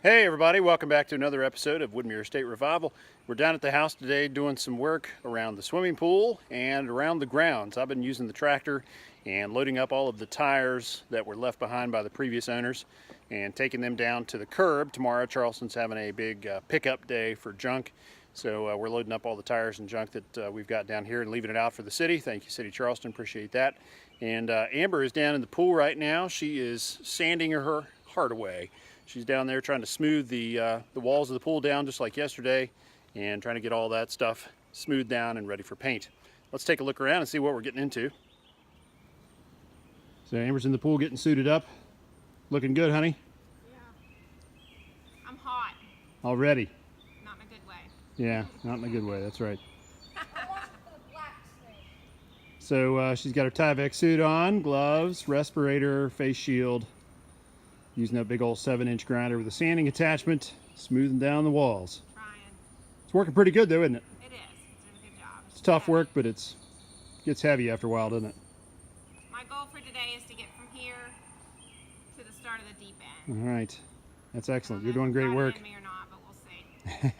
Hey everybody, welcome back to another episode of Woodmere State Revival. We're down at the house today doing some work around the swimming pool and around the grounds. I've been using the tractor and loading up all of the tires that were left behind by the previous owners and taking them down to the curb. Tomorrow Charleston's having a big pickup day for junk. So we're loading up all the tires and junk that we've got down here and leaving it out for the city. Thank you, City Charleston, appreciate that. And Amber is down in the pool right now. She is sanding her heart away. She's down there trying to smooth the walls of the pool down just like yesterday and trying to get all that stuff smoothed down and ready for paint. Let's take a look around and see what we're getting into. So Amber's in the pool getting suited up. Looking good, honey? Yeah. I'm hot. Already? Not in a good way. Yeah, not in a good way, that's right. So she's got her Tyvek suit on, gloves, respirator, face shield. Using that big old 7-inch grinder with a sanding attachment, smoothing down the walls. Trying. It's working pretty good though, isn't it? It is. It's doing a good job. It's tough work, but it gets heavy after a while, doesn't it? My goal for today is to get from here to the start of the deep end. All right. That's excellent. You're doing great work. Me or not, but we'll see.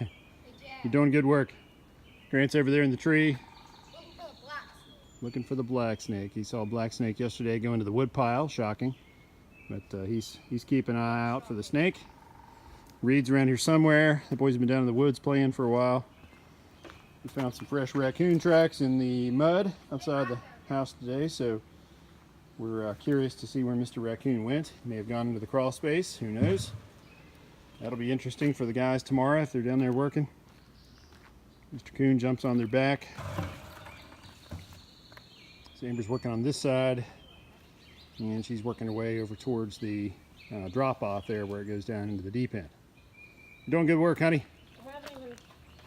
You're doing good work. Grant's over there in the tree. Looking for the black snake. He saw a black snake yesterday go into the wood pile. Shocking. But he's keeping an eye out for the snake. Reed's around here somewhere. The boys have been down in the woods playing for a while. We found some fresh raccoon tracks in the mud outside the house today, so we're curious to see where Mr. Raccoon went. He may have gone into the crawl space, who knows. That'll be interesting for the guys tomorrow if they're down there working. Mr. Coon jumps on their back. So Amber's working on this side. And she's working her way over towards the drop-off there where it goes down into the deep end. You're doing good work, honey.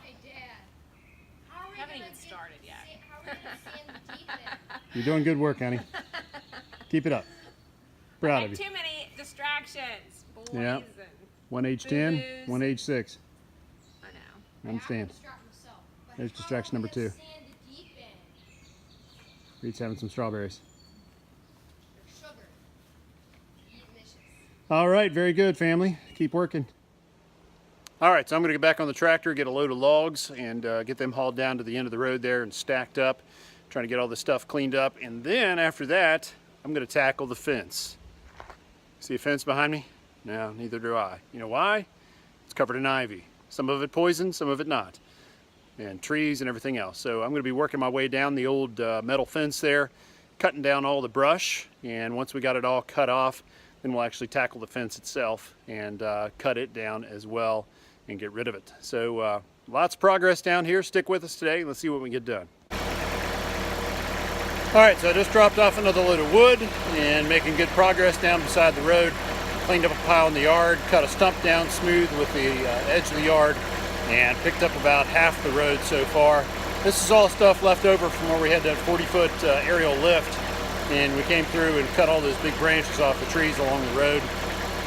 Hey, Dad. I haven't even started yet. How are we gonna sand the deep end? You're doing good work, honey. Keep it up. Proud of you. Too many distractions. Boys Yeah. and One age 10, booze. one age 6. I know. I understand. Distract myself. But There's how distraction are we number 2. gonna sand the deep end? Reed's having some strawberries. Sugar. Delicious. All right, very good, family. Keep working. All right, so I'm going to get back on the tractor, get a load of logs, and get them hauled down to the end of the road there and stacked up, trying to get all this stuff cleaned up. And then after that, I'm going to tackle the fence. See a fence behind me? No, neither do I. You know why? It's covered in ivy. Some of it poison, some of it not. And trees and everything else. So I'm going to be working my way down the old metal fence there, cutting down all the brush. And once we got it all cut off, then we'll actually tackle the fence itself and cut it down as well and get rid of it. So lots of progress down here. Stick with us today. Let's see what we get done. All right, so I just dropped off another load of wood and making good progress down beside the road. Cleaned up a pile in the yard, cut a stump down smooth with the edge of the yard, and picked up about half the road so far. This is all stuff left over from where we had that 40-foot aerial lift, and we came through and cut all those big branches off the trees along the road.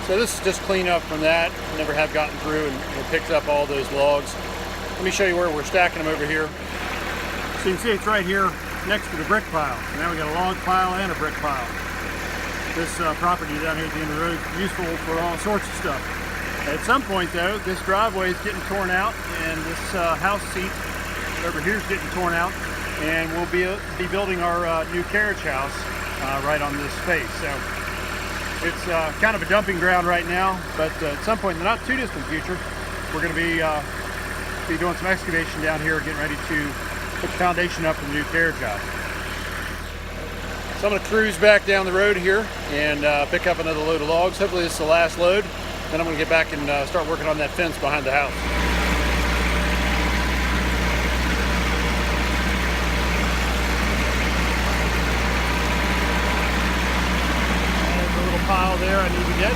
So this is just cleanup from that. Never have gotten through and picked up all those logs. Let me show you where we're stacking them over here. So you can see it's right here next to the brick pile. So now we got a log pile and a brick pile. This property down here at the end of the road is useful for all sorts of stuff. At some point though, this driveway is getting torn out and this house seat over here is getting torn out, and we'll be building our new carriage house right on this space. So it's kind of a dumping ground right now, but at some point in the not too distant future, we're going to be doing some excavation down here, getting ready to put the foundation up for the new carriage house. So I'm going to cruise back down the road here and pick up another load of logs. Hopefully this is the last load. Then I'm going to get back and start working on that fence behind the house. There's a little pile there I need to get.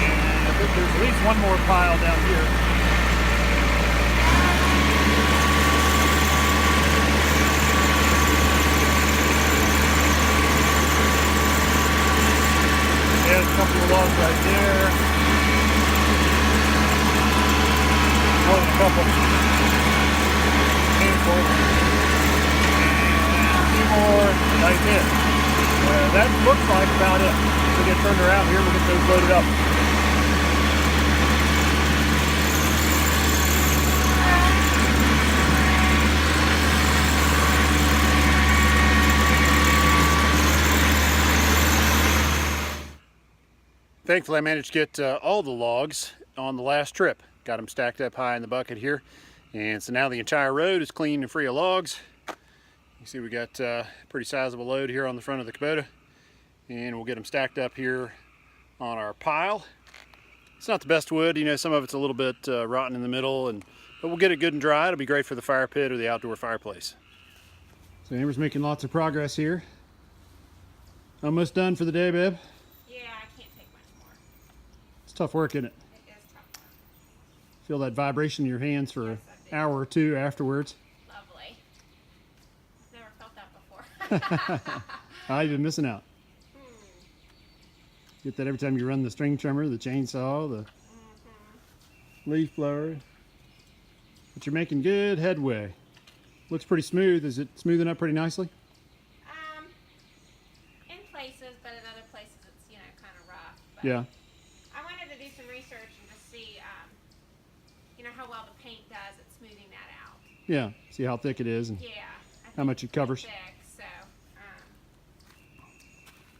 And I think there's at least one more pile down here. There's a couple of logs right there. More than a couple. Handful. And a few more right there. That looks like about it. We'll get turned around here, we'll get those loaded up. Thankfully, I managed to get all the logs on the last trip. Got them stacked up high in the bucket here. And so now the entire road is clean and free of logs. You see we got a pretty sizable load here on the front of the Kubota. And we'll get them stacked up here on our pile. It's not the best wood, you know, some of it's a little bit rotten in the middle, but we'll get it good and dry. It'll be great for the fire pit or the outdoor fireplace. So Amber's making lots of progress here. Almost done for the day, babe. Yeah, I can't take much more. It's tough work, isn't it? It is tough work. Feel that vibration in your hands for Yes, an I do. hour or two afterwards. Lovely. Never felt that before. I've been missing out. Get that every time you run the string trimmer, the chainsaw, the leaf blower. But you're making good headway. Looks pretty smooth. Is it smoothing up pretty nicely? In places, but in other places it's, you know, kind of rough. But Yeah. I wanted to do some research and just see, you know, how well the paint does at smoothing that out. Yeah. See how thick it is and Yeah. I how much it think it's pretty covers. thick, so,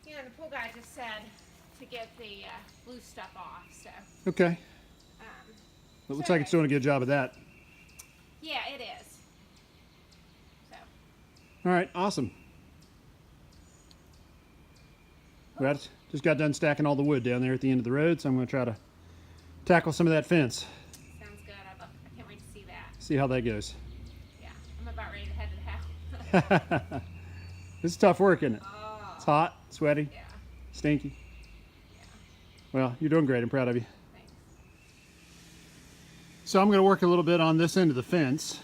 you know, the pool guy just said to get the blue stuff off, so, Okay. It looks like it's doing a good job of that. yeah, it is. So, All right. Awesome. Just got done stacking all the wood down there at the end of the road, so I'm going to try to tackle some of that fence. sounds good. I can't wait to see that. See how that goes. Yeah, I'm about ready to head to the house. This is tough work, isn't it? Oh, It's hot, sweaty, yeah, stinky. yeah, Well, you're doing great. I'm proud of you. thanks. So I'm going to work a little bit on this end of the fence.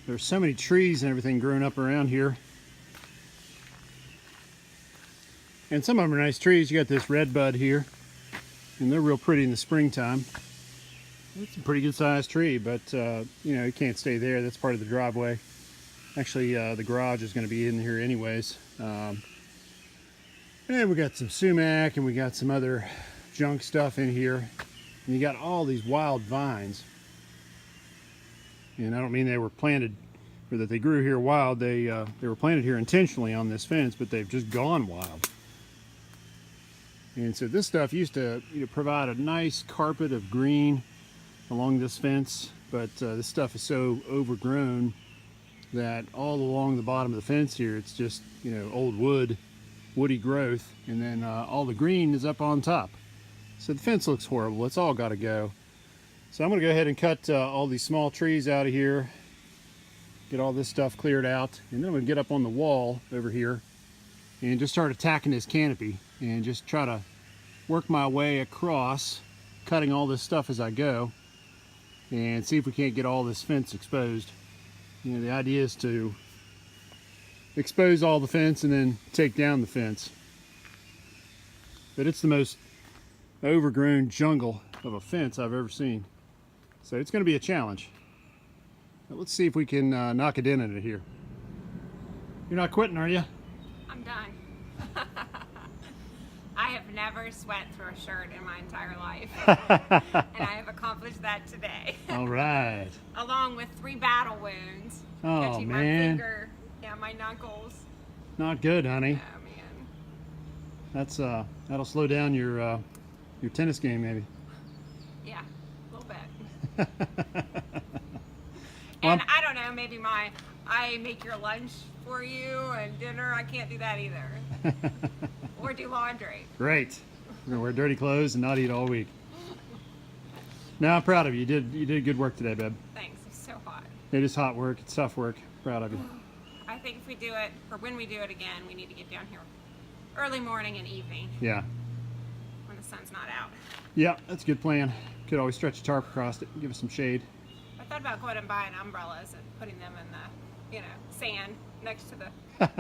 There's so many trees and everything growing up around here. And some of them are nice trees. You got this red bud here, and they're real pretty in the springtime. It's a pretty good sized tree, but you know, it can't stay there. That's part of the driveway. Actually, the garage is going to be in here anyways. And we got some sumac, and we got some other junk stuff in here. And you got all these wild vines. And I don't mean they were planted or that they grew here wild. They were planted here intentionally on this fence, but they've just gone wild. And so this stuff used to, you know, provide a nice carpet of green along this fence, but this stuff is so overgrown that all along the bottom of the fence here, it's just, you know, old woody growth, and then all the green is up on top. So the fence looks horrible. It's all got to go. So I'm going to go ahead and cut all these small trees out of here, get all this stuff cleared out, and then I'm going to get up on the wall over here and just start attacking this canopy and just try to work my way across, cutting all this stuff as I go, and see if we can't get all this fence exposed. You know, the idea is to expose all the fence and then take down the fence. But it's the most overgrown jungle of a fence I've ever seen. So it's going to be a challenge. But let's see if we can knock it in it here. You're not quitting, are you? I'm done. I have never sweat through a shirt in my entire life. And I have accomplished that today. All right. Along with 3 battle wounds. Oh, Catching my man. finger, yeah, my knuckles. Not good, honey. Oh, man. That's that'll slow down your tennis game, maybe. Yeah, a little bit. Well, And I don't know, maybe I make your lunch for you and dinner. I can't do that either. Or do laundry. Great. We're gonna wear dirty clothes and not eat all week. No, I'm proud of you. You did good work today, babe. Thanks, it's so hot. It is hot work. It's tough work. Proud of you. I think if we do it, or when we do it again, we need to get down here early morning and evening Yeah. when the sun's not out. Yeah, that's a good plan. Could always stretch a tarp across it, give us some shade. I thought about going and buying umbrellas and putting them in the, you know, sand next to the, but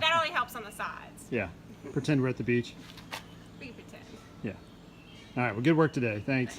that only helps on the sides. Yeah. Pretend we're at the beach. We can pretend. Yeah. All right. Well, good work today. Thanks.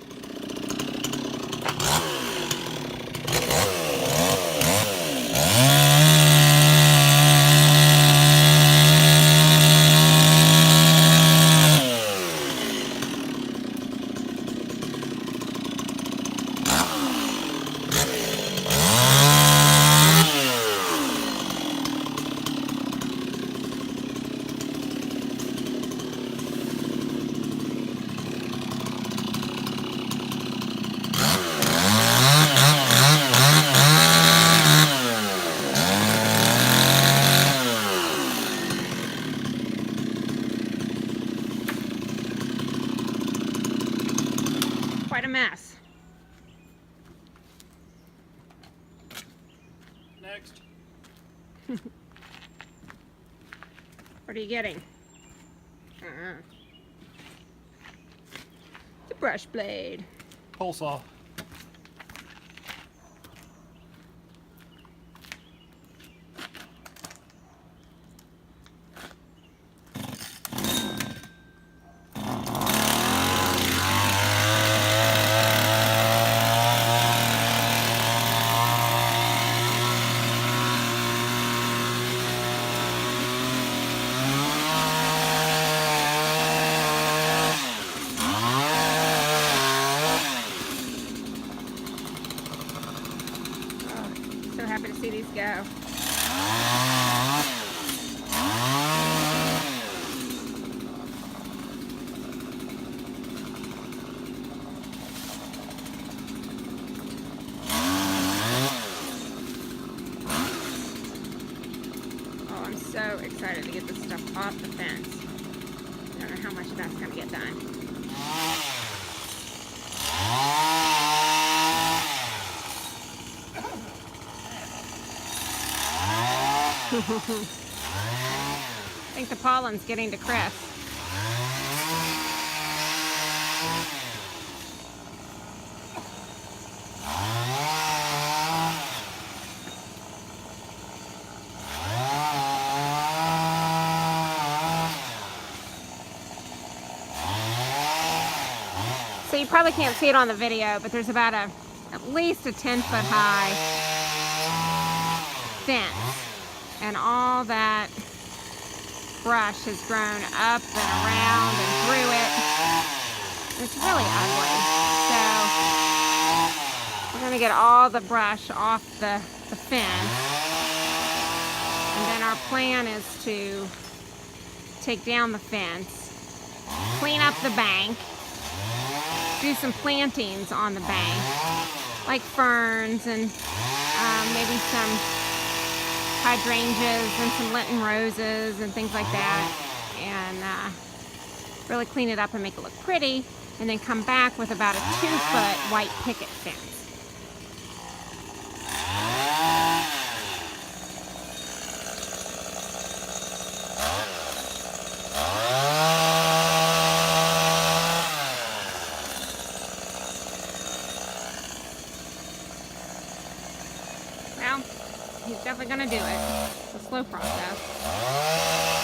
mess. Next. What are you getting? The brush blade. Pole saw. So happy to see these go. Oh, I'm so excited to get this stuff off the fence. I don't know how much of that's going to get done. I think the pollen's getting to Chris. So you probably can't see it on the video, but there's about at least a 10-foot high fence. And all that brush has grown up and around and through it. It's really ugly. So we're gonna get all the brush off the fence. And then our plan is to take down the fence, clean up the bank, do some plantings on the bank, like ferns and maybe some hydrangeas and some Lenten roses and things like that, and really clean it up and make it look pretty, and then come back with about a 2-foot white picket fence. Well, he's definitely gonna do it. It's a slow process,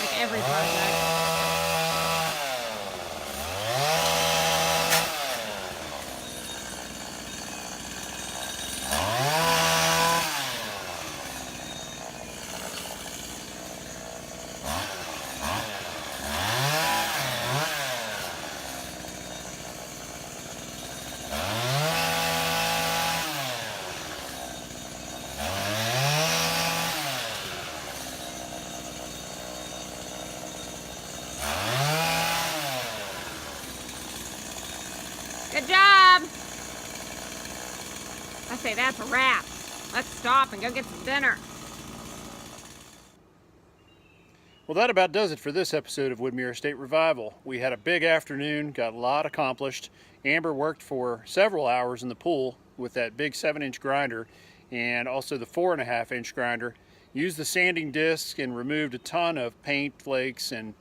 like every project. Good job. I say that's a wrap. Let's stop and go get some dinner. Well, that about does it for this episode of Woodmere Estate Revival. We had a big afternoon, got a lot accomplished. Amber worked for several hours in the pool with that big 7-inch grinder and also the 4.5-inch grinder. Used the sanding disc and removed a ton of paint flakes and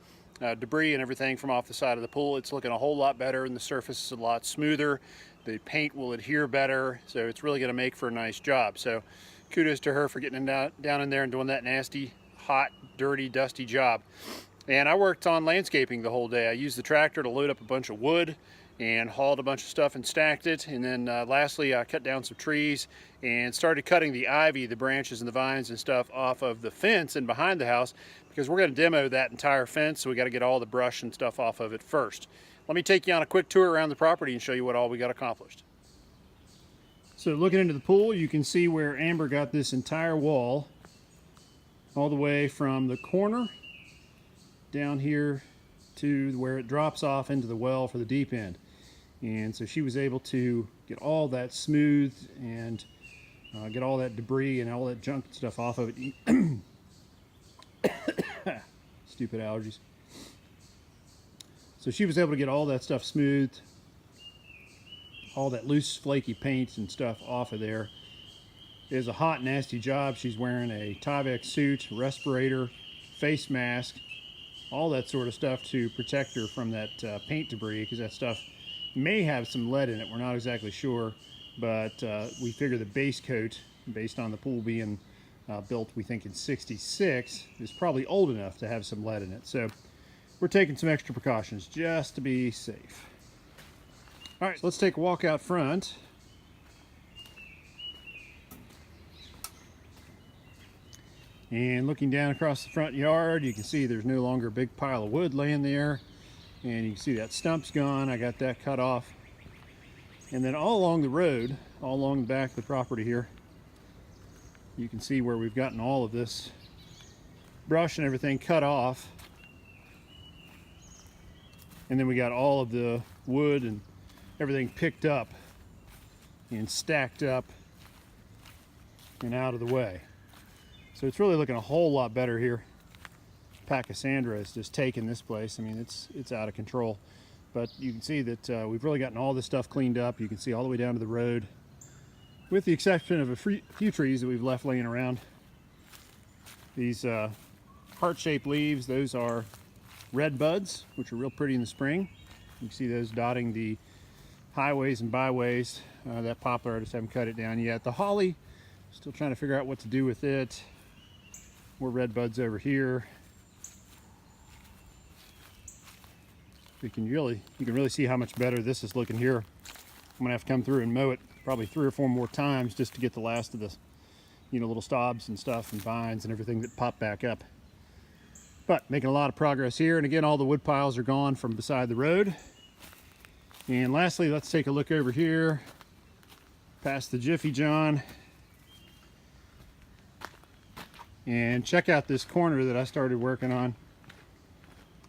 debris and everything from off the side of the pool. It's looking a whole lot better and the surface is a lot smoother. The paint will adhere better, so it's really going to make for a nice job. So kudos to her for getting down in there and doing that nasty, hot, dirty, dusty job. And I worked on landscaping the whole day. I used the tractor to load up a bunch of wood and hauled a bunch of stuff and stacked it. And then lastly, I cut down some trees and started cutting the ivy, the branches and the vines and stuff off of the fence and behind the house, because we're going to demo that entire fence, so we got to get all the brush and stuff off of it first. Let me take you on a quick tour around the property and show you what all we got accomplished. So looking into the pool, you can see where Amber got this entire wall all the way from the corner down here to where it drops off into the well for the deep end. And so she was able to get all that smooth and get all that debris and all that junk stuff off of it. Stupid allergies. So she was able to get all that stuff smoothed, all that loose flaky paint and stuff off of there. It is a hot, nasty job. She's wearing a Tyvek suit, respirator, face mask, all that sort of stuff to protect her from that paint debris, because that stuff may have some lead in it. We're not exactly sure, but we figure the base coat, based on the pool being built, we think in '66, is probably old enough to have some lead in it. So we're taking some extra precautions just to be safe. All right, so let's take a walk out front. And looking down across the front yard, you can see there's no longer a big pile of wood laying there. And you can see that stump's gone. I got that cut off. And then all along the road, all along the back of the property here, you can see where we've gotten all of this brush and everything cut off. And then we got all of the wood and everything picked up and stacked up and out of the way. So it's really looking a whole lot better here. Pachysandra has just taken this place. I mean, it's out of control. But you can see that we've really gotten all this stuff cleaned up. You can see all the way down to the road, with the exception of a few trees that we've left laying around. These heart-shaped leaves, those are red buds, which are real pretty in the spring. You can see those dotting the highways and byways. That poplar, I just haven't cut it down yet. The holly, still trying to figure out what to do with it. More red buds over here. You can really see how much better this is looking here. I'm gonna have to come through and mow it probably 3 or 4 more times just to get the last of the, little stobs and stuff and vines and everything that pop back up. But making a lot of progress here. And again, all the wood piles are gone from beside the road. And lastly, let's take a look over here past the Jiffy John and check out this corner that I started working on.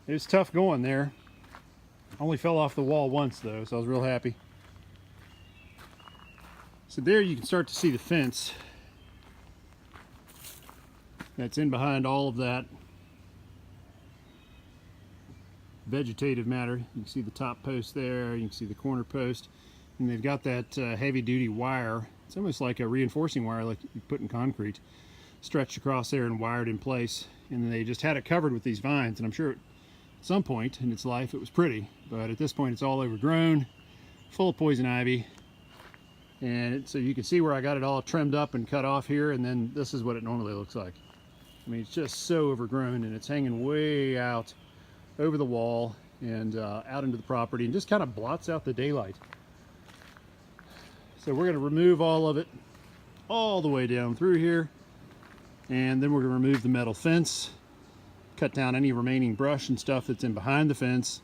It's tough going there. Only fell off the wall once though, so I was real happy. So there you can start to see the fence that's in behind all of that vegetative matter. You can see the top post there, you can see the corner post, and they've got that heavy duty wire. It's almost like a reinforcing wire like you put in concrete, stretched across there and wired in place. And then they just had it covered with these vines, and I'm sure at some point in its life it was pretty, but at this point it's all overgrown, full of poison ivy. And so you can see where I got it all trimmed up and cut off here, and then this is what it normally looks like. I mean, it's just so overgrown, and it's hanging way out over the wall and out into the property, and just kind of blots out the daylight. So we're going to remove all of it all the way down through here, and then we're going to remove the metal fence, cut down any remaining brush and stuff that's in behind the fence,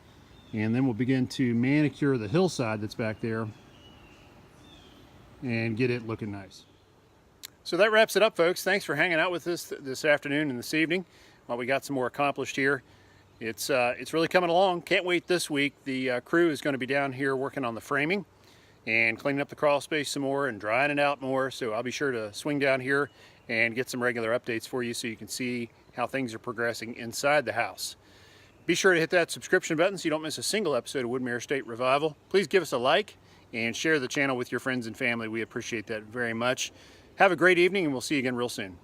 and then we'll begin to manicure the hillside that's back there and get it looking nice. So that wraps it up, folks. Thanks for hanging out with us this afternoon and this evening while we got some more accomplished here. It's really coming along. Can't wait this week. The crew is going to be down here working on the framing and cleaning up the crawl space some more and drying it out more. So I'll be sure to swing down here and get some regular updates for you so you can see how things are progressing inside the house. Be sure to hit that subscription button so you don't miss a single episode of Woodmere Estate Revival. Please give us a like and share the channel with your friends and family. We appreciate that very much. Have a great evening, and we'll see you again real soon.